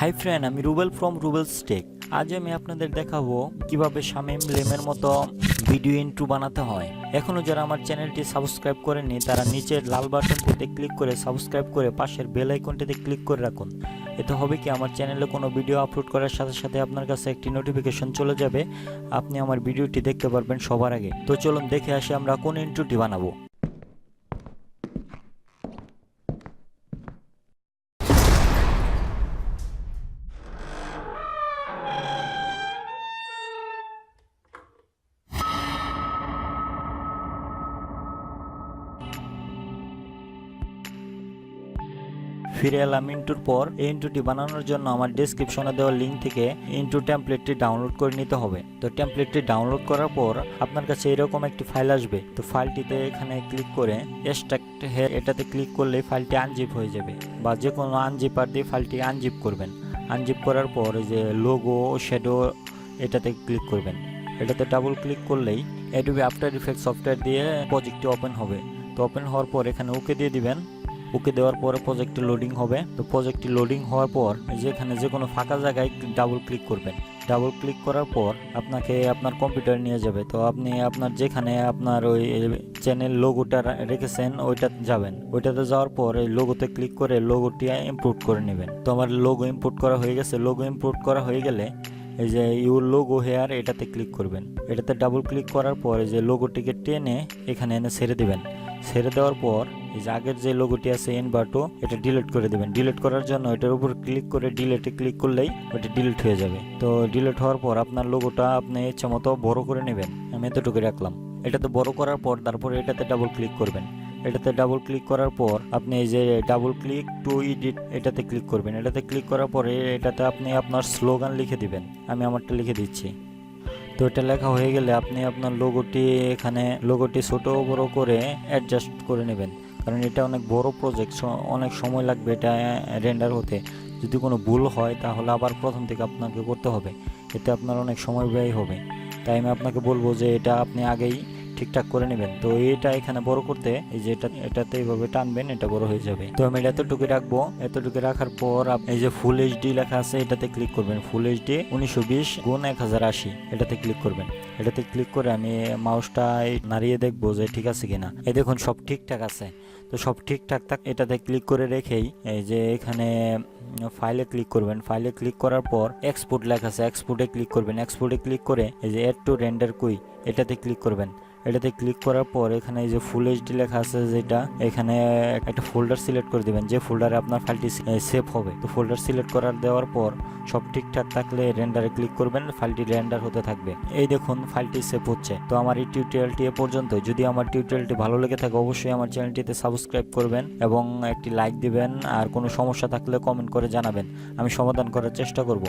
Hi friend, আমি Rubel from রুবেলস take. আজ আমি আপনাদের দেখাবো কিভাবে শামিম লেমের মতো ভিডিও ইন্ট্রো বানাতে হয়। এখনো যারা আমার চ্যানেলটি সাবস্ক্রাইব করেননি তারা নিচের লাল বাটনটিতে ক্লিক করে সাবস্ক্রাইব করে পাশের বেল আইকনটিতে ক্লিক করে রাখুন। এতে হবে কি, আমার চ্যানেলে কোনো ভিডিও আপলোড করার সাথে সাথে আপনার কাছে একটি নোটিফিকেশন চলে যাবে, আপনি আমার ভিডিওটি দেখতে পারবেন সবার আগে। তো চলুন দেখে আসি আমরা কোন ইন্ট্রোটি বানাবো। ফিরে এলাম ইন্ট্রোর পর। এই ইন্ট্রোটি বানানোর জন্য আমার ডেসক্রিপশনে দেওয়া লিঙ্ক থেকে ইন্ট্রো টেমপ্লেটটি ডাউনলোড করে নিতে হবে। তো টেমপ্লেটটি ডাউনলোড করার পর আপনার কাছে এরকম একটি ফাইল আসবে। তো ফাইলটিতে এখানে ক্লিক করে এক্সট্রাক্ট এটাতে ক্লিক করলে ফাইলটি আনজিপ হয়ে যাবে, বা যে কোনো আনজিপার দিয়ে ফাইলটি আনজিপ করবেন। আনজিপ করার পর এই যে লোগো শ্যাডো এটাতে ক্লিক করবেন। এটাতে ডাবল ক্লিক করলেই অ্যাডোবি আফটার ইফেক্টস সফটওয়্যার দিয়ে প্রজেক্টটি ওপেন হবে। তো ওপেন হওয়ার পর এখানে ওকে দিয়ে দিবেন। ওকে দেওয়ার পরে প্রজেক্টটি লোডিং হবে। তো প্রজেক্টটি লোডিং হওয়ার পর যেখানে যে কোনো ফাঁকা জায়গায় ডাবল ক্লিক করবেন। ডাবল ক্লিক করার পর আপনাকে আপনার কম্পিউটার নিয়ে যাবে। তো আপনি আপনার যেখানে আপনার ওই চ্যানেল লোগোটা রেখেছেন ওইটাতে যাবেন। ওইটাতে যাওয়ার পর এই লোগোতে ক্লিক করে লোগোটি ইম্পোর্ট করে নেবেন। তো আমার লোগো ইম্পোর্ট করা হয়ে গেছে। লোগো ইম্পোর্ট করা হয়ে গেলে এই যে ইউর লোগো হেয়ার এটাতে ক্লিক করবেন। এটাতে ডাবল ক্লিক করার পর এই যে লোগোটিকে টেনে এখানে এনে ছেড়ে দিবেন। ছেড়ে দেওয়ার পর এই যে আগের যে লোগোটি আছে এনভার্টো এটা ডিলিট করে দেবেন। ডিলিট করার জন্য এটার উপর ক্লিক করে ডিলিটে ক্লিক করলেই ওটা ডিলিট হয়ে যাবে। তো ডিলিট হওয়ার পর আপনার লোগোটা আপনি ইচ্ছা মতো বড় করে নেবেন। আমি এতটুকু রাখলাম। এটাতে বড় করার পর তারপরে এটাতে ডাবল ক্লিক করবেন। এটাতে ডাবল ক্লিক করার পর আপনি এই যে ডাবল ক্লিক টু এডিট এটাতে ক্লিক করবেন। এটাতে ক্লিক করার পরে এটাতে আপনি আপনার স্লোগান লিখে দিবেন। আমি আমারটা লিখে দিচ্ছি। তো এটা লেখা হয়ে গেলে আপনি আপনার লোগোটি এখানে লোগোটি ছোট বড় করে অ্যাডজাস্ট করে নেবেন, কারণ এটা অনেক বড় প্রজেক্ট, অনেক সময় লাগবে এটা রেন্ডার হতে। যদি কোনো ভুল হয় তাহলে আবার প্রথম থেকে আপনাকে করতে হবে, এতে আপনার অনেক সময় ব্যয় হবে। তাই আমি আপনাকে বলবো যে এটা আপনি আগেই ঠিকঠাক করে নেবেন। তো এটা এখানে বড় করতে এই যে এটাতে এইভাবে টানবেন, এটা বড় হয়ে যাবে। তো আমি এতটুকু রাখবো। এতটুকু রাখার পর এই যে ফুল এইচডি লেখা আছে এটাতে ক্লিক করবেন। ফুল এইচডি 1920x1080 এটাতে ক্লিক করবেন। এটাতে ক্লিক করে আমি মাউসটা নাড়িয়ে দেখবো যে ঠিক আছে কিনা। এই দেখুন সব ঠিকঠাক আছে। তো সব ঠিকঠাক থাক এটাতে ক্লিক করে রেখেই এই যে এখানে ফাইলে ক্লিক করবেন। ফাইলে ক্লিক করার পর এক্সপোর্ট লেখা আছে, এক্সপোর্টে ক্লিক করবেন। এক্সপোর্টে ক্লিক করে এই যে এড টু রেন্ডার কুই এটাতে ক্লিক করবেন। এটাতে ক্লিক করার পর এখানে এই যে ফুল এইচডি লেখা আছে যেটা, এখানে একটা ফোল্ডার সিলেক্ট করে দিবেন যে ফোল্ডারে আপনার ফাইলটি সেভ হবে। তো ফোল্ডার সিলেক্ট করার দেওয়ার পর সব ঠিকঠাক থাকলে রেন্ডারে ক্লিক করবেন, ফাইলটি রেন্ডার হতে থাকবে। এই দেখুন ফাইলটি সেভ হচ্ছে। তো আমার এই টিউটোরিয়ালটি এ পর্যন্ত। যদি আমার টিউটোরিয়ালটি ভালো লেগে থাকে অবশ্যই আমার চ্যানেলটিতে সাবস্ক্রাইব করবেন এবং একটি লাইক দিবেন। আর কোনো সমস্যা থাকলে কমেন্ট করে জানাবেন, আমি সমাধান করার চেষ্টা করব।